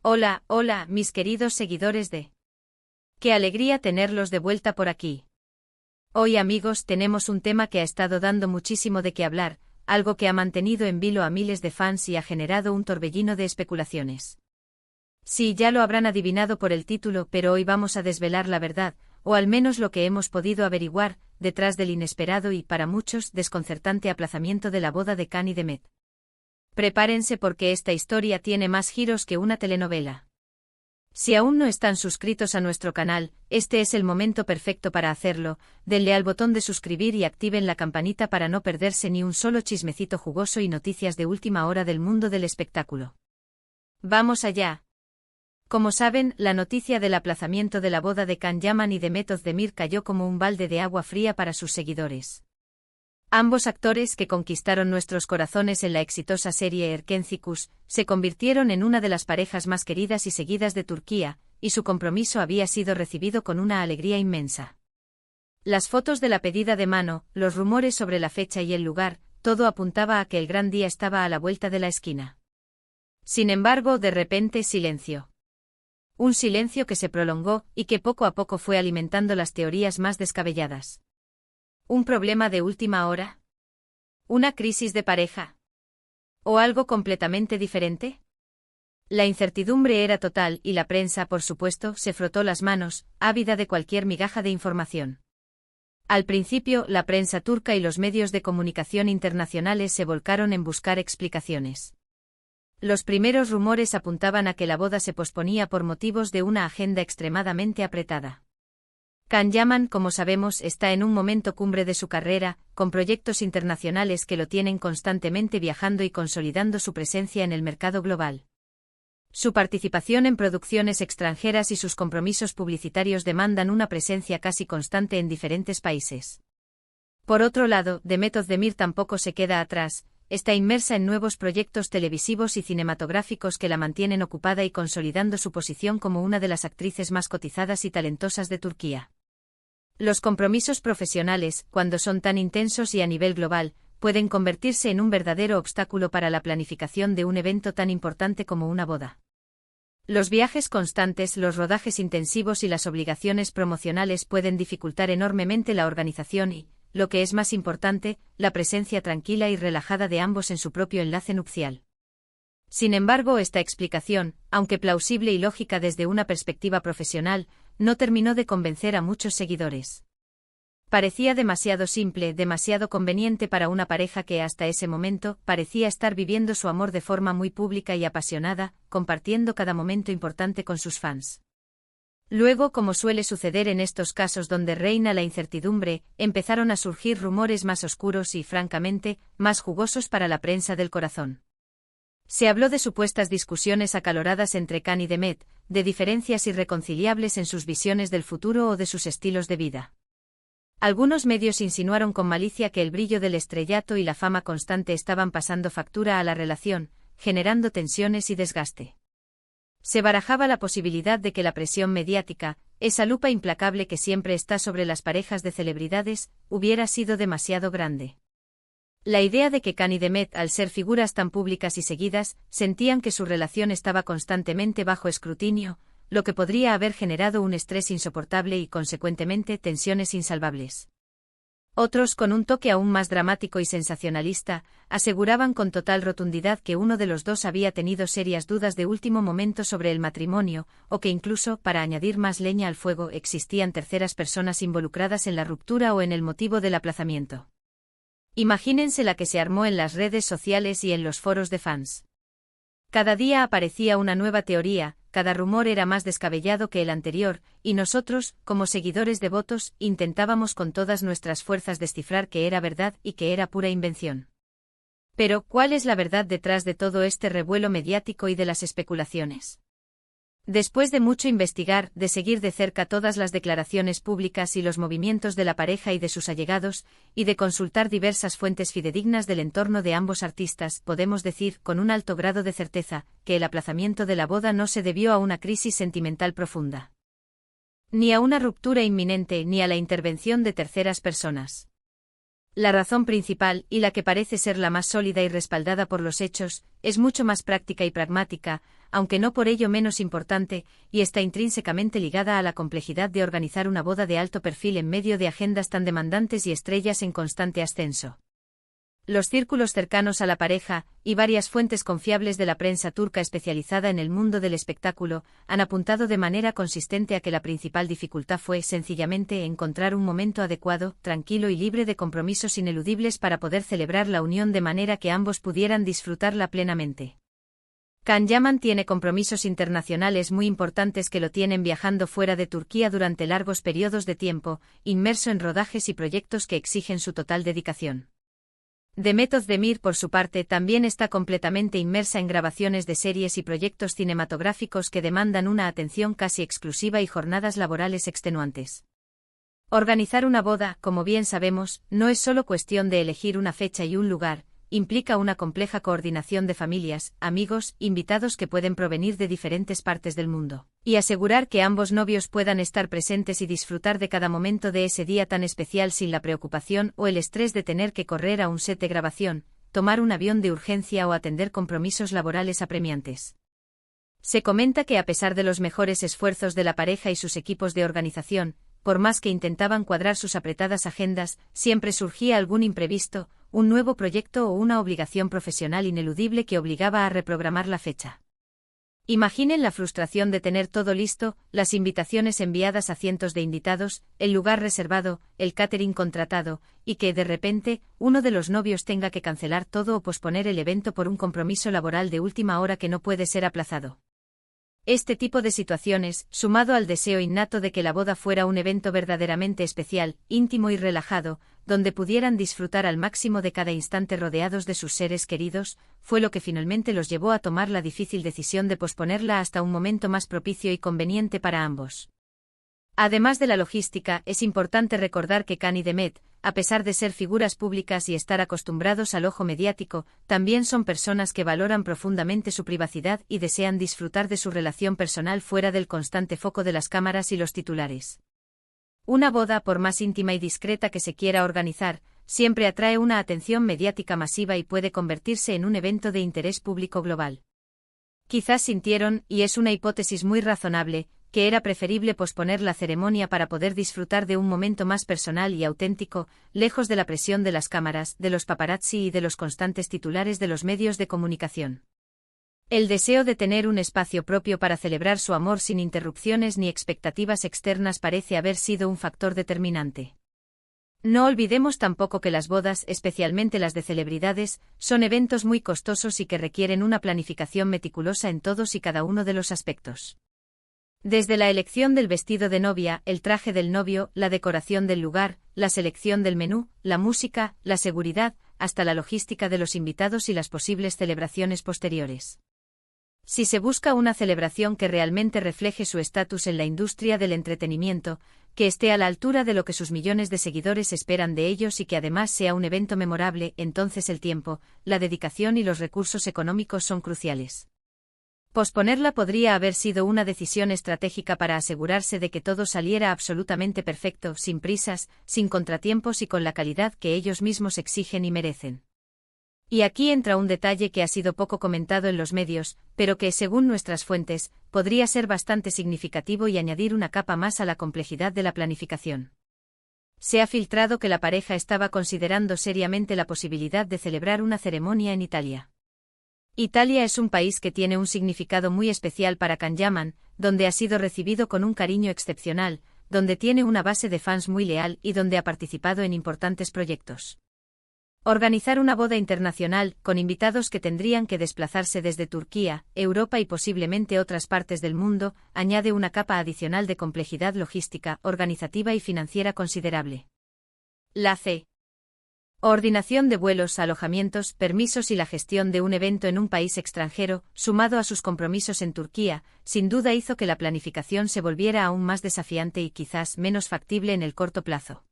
Hola, hola, mis queridos seguidores de... ¡Qué alegría tenerlos de vuelta por aquí! Hoy, amigos, tenemos un tema que ha estado dando muchísimo de qué hablar, algo que ha mantenido en vilo a miles de fans y ha generado un torbellino de especulaciones. Sí, ya lo habrán adivinado por el título, pero hoy vamos a desvelar la verdad, o al menos lo que hemos podido averiguar, detrás del inesperado y, para muchos, desconcertante aplazamiento de la boda de Kanye y de Met. Prepárense porque esta historia tiene más giros que una telenovela. Si aún no están suscritos a nuestro canal, este es el momento perfecto para hacerlo. Denle al botón de suscribir y activen la campanita para no perderse ni un solo chismecito jugoso y noticias de última hora del mundo del espectáculo. ¡Vamos allá! Como saben, la noticia del aplazamiento de la boda de Can Yaman y de Met Özdemir cayó como un balde de agua fría para sus seguidores. Ambos actores que conquistaron nuestros corazones en la exitosa serie Erkenci Kuş, se convirtieron en una de las parejas más queridas y seguidas de Turquía, y su compromiso había sido recibido con una alegría inmensa. Las fotos de la pedida de mano, los rumores sobre la fecha y el lugar, todo apuntaba a que el gran día estaba a la vuelta de la esquina. Sin embargo, de repente, silencio. Un silencio que se prolongó y que poco a poco fue alimentando las teorías más descabelladas. ¿Un problema de última hora? ¿Una crisis de pareja? ¿O algo completamente diferente? La incertidumbre era total y la prensa, por supuesto, se frotó las manos, ávida de cualquier migaja de información. Al principio, la prensa turca y los medios de comunicación internacionales se volcaron en buscar explicaciones. Los primeros rumores apuntaban a que la boda se posponía por motivos de una agenda extremadamente apretada. Can Yaman, como sabemos, está en un momento cumbre de su carrera, con proyectos internacionales que lo tienen constantemente viajando y consolidando su presencia en el mercado global. Su participación en producciones extranjeras y sus compromisos publicitarios demandan una presencia casi constante en diferentes países. Por otro lado, Demet Özdemir tampoco se queda atrás, está inmersa en nuevos proyectos televisivos y cinematográficos que la mantienen ocupada y consolidando su posición como una de las actrices más cotizadas y talentosas de Turquía. Los compromisos profesionales, cuando son tan intensos y a nivel global, pueden convertirse en un verdadero obstáculo para la planificación de un evento tan importante como una boda. Los viajes constantes, los rodajes intensivos y las obligaciones promocionales pueden dificultar enormemente la organización y, lo que es más importante, la presencia tranquila y relajada de ambos en su propio enlace nupcial. Sin embargo, esta explicación, aunque plausible y lógica desde una perspectiva profesional, no terminó de convencer a muchos seguidores. Parecía demasiado simple, demasiado conveniente para una pareja que hasta ese momento parecía estar viviendo su amor de forma muy pública y apasionada, compartiendo cada momento importante con sus fans. Luego, como suele suceder en estos casos donde reina la incertidumbre, empezaron a surgir rumores más oscuros y, francamente, más jugosos para la prensa del corazón. Se habló de supuestas discusiones acaloradas entre Can y Demet, de diferencias irreconciliables en sus visiones del futuro o de sus estilos de vida. Algunos medios insinuaron con malicia que el brillo del estrellato y la fama constante estaban pasando factura a la relación, generando tensiones y desgaste. Se barajaba la posibilidad de que la presión mediática, esa lupa implacable que siempre está sobre las parejas de celebridades, hubiera sido demasiado grande. La idea de que Can y Demet, al ser figuras tan públicas y seguidas, sentían que su relación estaba constantemente bajo escrutinio, lo que podría haber generado un estrés insoportable y, consecuentemente, tensiones insalvables. Otros, con un toque aún más dramático y sensacionalista, aseguraban con total rotundidad que uno de los dos había tenido serias dudas de último momento sobre el matrimonio, o que incluso, para añadir más leña al fuego, existían terceras personas involucradas en la ruptura o en el motivo del aplazamiento. Imagínense la que se armó en las redes sociales y en los foros de fans. Cada día aparecía una nueva teoría, cada rumor era más descabellado que el anterior, y nosotros, como seguidores devotos, intentábamos con todas nuestras fuerzas descifrar qué era verdad y qué era pura invención. Pero, ¿cuál es la verdad detrás de todo este revuelo mediático y de las especulaciones? Después de mucho investigar, de seguir de cerca todas las declaraciones públicas y los movimientos de la pareja y de sus allegados, y de consultar diversas fuentes fidedignas del entorno de ambos artistas, podemos decir, con un alto grado de certeza, que el aplazamiento de la boda no se debió a una crisis sentimental profunda. Ni a una ruptura inminente ni a la intervención de terceras personas. La razón principal, y la que parece ser la más sólida y respaldada por los hechos, es mucho más práctica y pragmática, aunque no por ello menos importante, y está intrínsecamente ligada a la complejidad de organizar una boda de alto perfil en medio de agendas tan demandantes y estrellas en constante ascenso. Los círculos cercanos a la pareja, y varias fuentes confiables de la prensa turca especializada en el mundo del espectáculo, han apuntado de manera consistente a que la principal dificultad fue, sencillamente, encontrar un momento adecuado, tranquilo y libre de compromisos ineludibles para poder celebrar la unión de manera que ambos pudieran disfrutarla plenamente. Can Yaman tiene compromisos internacionales muy importantes que lo tienen viajando fuera de Turquía durante largos periodos de tiempo, inmerso en rodajes y proyectos que exigen su total dedicación. Demet Özdemir, por su parte, también está completamente inmersa en grabaciones de series y proyectos cinematográficos que demandan una atención casi exclusiva y jornadas laborales extenuantes. Organizar una boda, como bien sabemos, no es solo cuestión de elegir una fecha y un lugar, implica una compleja coordinación de familias, amigos, invitados que pueden provenir de diferentes partes del mundo, y asegurar que ambos novios puedan estar presentes y disfrutar de cada momento de ese día tan especial sin la preocupación o el estrés de tener que correr a un set de grabación, tomar un avión de urgencia o atender compromisos laborales apremiantes. Se comenta que a pesar de los mejores esfuerzos de la pareja y sus equipos de organización, por más que intentaban cuadrar sus apretadas agendas, siempre surgía algún imprevisto, un nuevo proyecto o una obligación profesional ineludible que obligaba a reprogramar la fecha. Imaginen la frustración de tener todo listo, las invitaciones enviadas a cientos de invitados, el lugar reservado, el catering contratado, y que, de repente, uno de los novios tenga que cancelar todo o posponer el evento por un compromiso laboral de última hora que no puede ser aplazado. Este tipo de situaciones, sumado al deseo innato de que la boda fuera un evento verdaderamente especial, íntimo y relajado, donde pudieran disfrutar al máximo de cada instante rodeados de sus seres queridos, fue lo que finalmente los llevó a tomar la difícil decisión de posponerla hasta un momento más propicio y conveniente para ambos. Además de la logística, es importante recordar que Can y Demet, a pesar de ser figuras públicas y estar acostumbrados al ojo mediático, también son personas que valoran profundamente su privacidad y desean disfrutar de su relación personal fuera del constante foco de las cámaras y los titulares. Una boda, por más íntima y discreta que se quiera organizar, siempre atrae una atención mediática masiva y puede convertirse en un evento de interés público global. Quizás sintieron, y es una hipótesis muy razonable, que era preferible posponer la ceremonia para poder disfrutar de un momento más personal y auténtico, lejos de la presión de las cámaras, de los paparazzi y de los constantes titulares de los medios de comunicación. El deseo de tener un espacio propio para celebrar su amor sin interrupciones ni expectativas externas parece haber sido un factor determinante. No olvidemos tampoco que las bodas, especialmente las de celebridades, son eventos muy costosos y que requieren una planificación meticulosa en todos y cada uno de los aspectos. Desde la elección del vestido de novia, el traje del novio, la decoración del lugar, la selección del menú, la música, la seguridad, hasta la logística de los invitados y las posibles celebraciones posteriores. Si se busca una celebración que realmente refleje su estatus en la industria del entretenimiento, que esté a la altura de lo que sus millones de seguidores esperan de ellos y que además sea un evento memorable, entonces el tiempo, la dedicación y los recursos económicos son cruciales. Posponerla podría haber sido una decisión estratégica para asegurarse de que todo saliera absolutamente perfecto, sin prisas, sin contratiempos y con la calidad que ellos mismos exigen y merecen. Y aquí entra un detalle que ha sido poco comentado en los medios, pero que, según nuestras fuentes, podría ser bastante significativo y añadir una capa más a la complejidad de la planificación. Se ha filtrado que la pareja estaba considerando seriamente la posibilidad de celebrar una ceremonia en Italia. Italia es un país que tiene un significado muy especial para Can Yaman, donde ha sido recibido con un cariño excepcional, donde tiene una base de fans muy leal y donde ha participado en importantes proyectos. Organizar una boda internacional, con invitados que tendrían que desplazarse desde Turquía, Europa y posiblemente otras partes del mundo, añade una capa adicional de complejidad logística, organizativa y financiera considerable. La coordinación de vuelos, alojamientos, permisos y la gestión de un evento en un país extranjero, sumado a sus compromisos en Turquía, sin duda hizo que la planificación se volviera aún más desafiante y quizás menos factible en el corto plazo.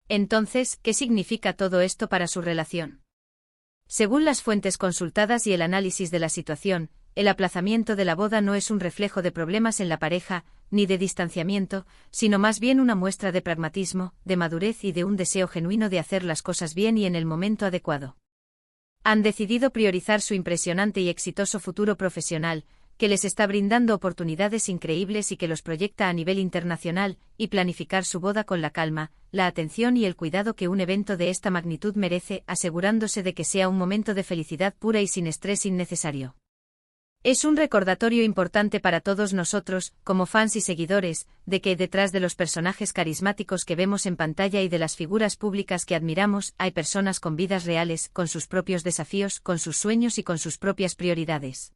Entonces, ¿qué significa todo esto para su relación? Según las fuentes consultadas y el análisis de la situación, el aplazamiento de la boda no es un reflejo de problemas en la pareja, ni de distanciamiento, sino más bien una muestra de pragmatismo, de madurez y de un deseo genuino de hacer las cosas bien y en el momento adecuado. Han decidido priorizar su impresionante y exitoso futuro profesional, que les está brindando oportunidades increíbles y que los proyecta a nivel internacional, y planificar su boda con la calma, la atención y el cuidado que un evento de esta magnitud merece, asegurándose de que sea un momento de felicidad pura y sin estrés innecesario. Es un recordatorio importante para todos nosotros, como fans y seguidores, de que detrás de los personajes carismáticos que vemos en pantalla y de las figuras públicas que admiramos, hay personas con vidas reales, con sus propios desafíos, con sus sueños y con sus propias prioridades.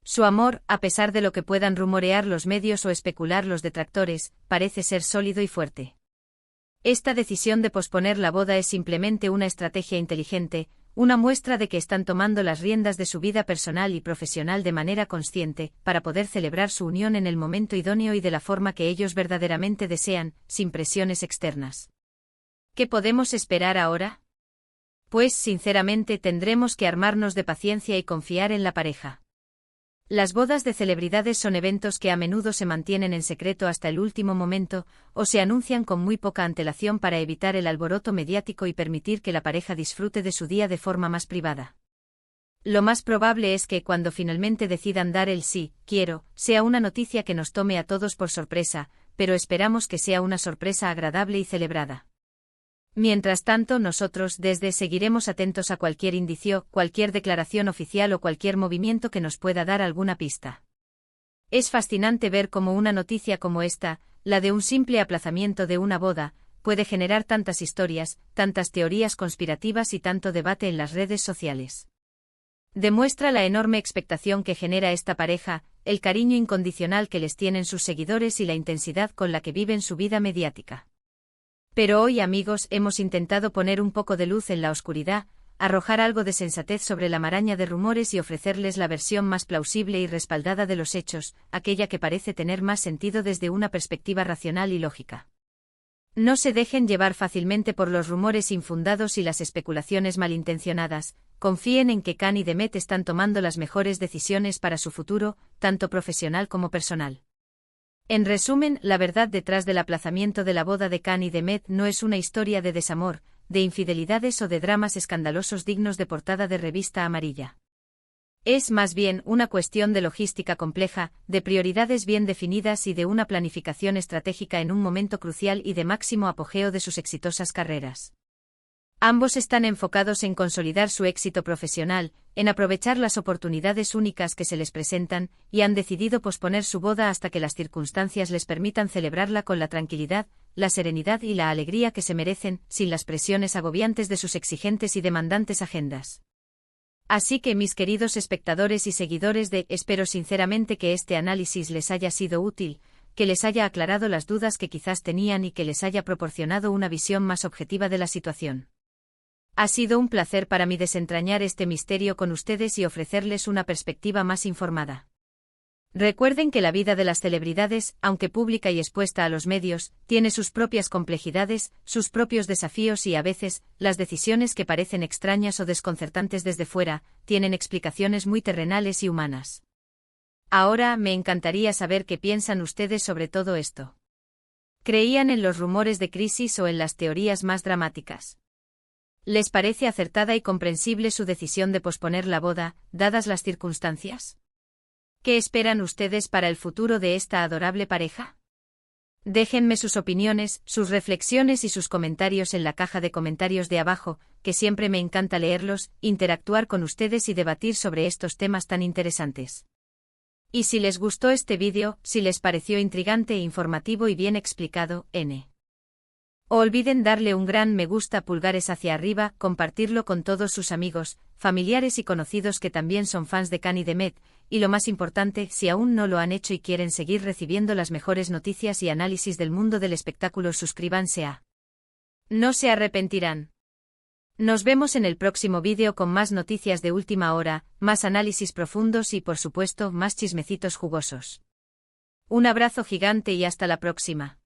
Su amor, a pesar de lo que puedan rumorear los medios o especular los detractores, parece ser sólido y fuerte. Esta decisión de posponer la boda es simplemente una estrategia inteligente, una muestra de que están tomando las riendas de su vida personal y profesional de manera consciente, para poder celebrar su unión en el momento idóneo y de la forma que ellos verdaderamente desean, sin presiones externas. ¿Qué podemos esperar ahora? Pues, sinceramente, tendremos que armarnos de paciencia y confiar en la pareja. Las bodas de celebridades son eventos que a menudo se mantienen en secreto hasta el último momento, o se anuncian con muy poca antelación para evitar el alboroto mediático y permitir que la pareja disfrute de su día de forma más privada. Lo más probable es que, cuando finalmente decidan dar el sí, quiero, sea una noticia que nos tome a todos por sorpresa, pero esperamos que sea una sorpresa agradable y celebrada. Mientras tanto, nosotros seguiremos atentos a cualquier indicio, cualquier declaración oficial o cualquier movimiento que nos pueda dar alguna pista. Es fascinante ver cómo una noticia como esta, la de un simple aplazamiento de una boda, puede generar tantas historias, tantas teorías conspirativas y tanto debate en las redes sociales. Demuestra la enorme expectación que genera esta pareja, el cariño incondicional que les tienen sus seguidores y la intensidad con la que viven su vida mediática. Pero hoy, amigos, hemos intentado poner un poco de luz en la oscuridad, arrojar algo de sensatez sobre la maraña de rumores y ofrecerles la versión más plausible y respaldada de los hechos, aquella que parece tener más sentido desde una perspectiva racional y lógica. No se dejen llevar fácilmente por los rumores infundados y las especulaciones malintencionadas, confíen en que Khan y Demet están tomando las mejores decisiones para su futuro, tanto profesional como personal. En resumen, la verdad detrás del aplazamiento de la boda de Khan y Demet no es una historia de desamor, de infidelidades o de dramas escandalosos dignos de portada de revista amarilla. Es más bien una cuestión de logística compleja, de prioridades bien definidas y de una planificación estratégica en un momento crucial y de máximo apogeo de sus exitosas carreras. Ambos están enfocados en consolidar su éxito profesional, en aprovechar las oportunidades únicas que se les presentan, y han decidido posponer su boda hasta que las circunstancias les permitan celebrarla con la tranquilidad, la serenidad y la alegría que se merecen, sin las presiones agobiantes de sus exigentes y demandantes agendas. Así que, mis queridos espectadores y seguidores espero sinceramente que este análisis les haya sido útil, que les haya aclarado las dudas que quizás tenían y que les haya proporcionado una visión más objetiva de la situación. Ha sido un placer para mí desentrañar este misterio con ustedes y ofrecerles una perspectiva más informada. Recuerden que la vida de las celebridades, aunque pública y expuesta a los medios, tiene sus propias complejidades, sus propios desafíos y a veces, las decisiones que parecen extrañas o desconcertantes desde fuera, tienen explicaciones muy terrenales y humanas. Ahora, me encantaría saber qué piensan ustedes sobre todo esto. ¿Creían en los rumores de crisis o en las teorías más dramáticas? ¿Les parece acertada y comprensible su decisión de posponer la boda, dadas las circunstancias? ¿Qué esperan ustedes para el futuro de esta adorable pareja? Déjenme sus opiniones, sus reflexiones y sus comentarios en la caja de comentarios de abajo, que siempre me encanta leerlos, interactuar con ustedes y debatir sobre estos temas tan interesantes. Y si les gustó este vídeo, si les pareció intrigante e informativo y bien explicado, no olviden darle un gran me gusta, pulgares hacia arriba, compartirlo con todos sus amigos, familiares y conocidos que también son fans de Khan y Demet, y lo más importante, si aún no lo han hecho y quieren seguir recibiendo las mejores noticias y análisis del mundo del espectáculo, suscríbanse a. No se arrepentirán. Nos vemos en el próximo vídeo con más noticias de última hora, más análisis profundos y por supuesto más chismecitos jugosos. Un abrazo gigante y hasta la próxima.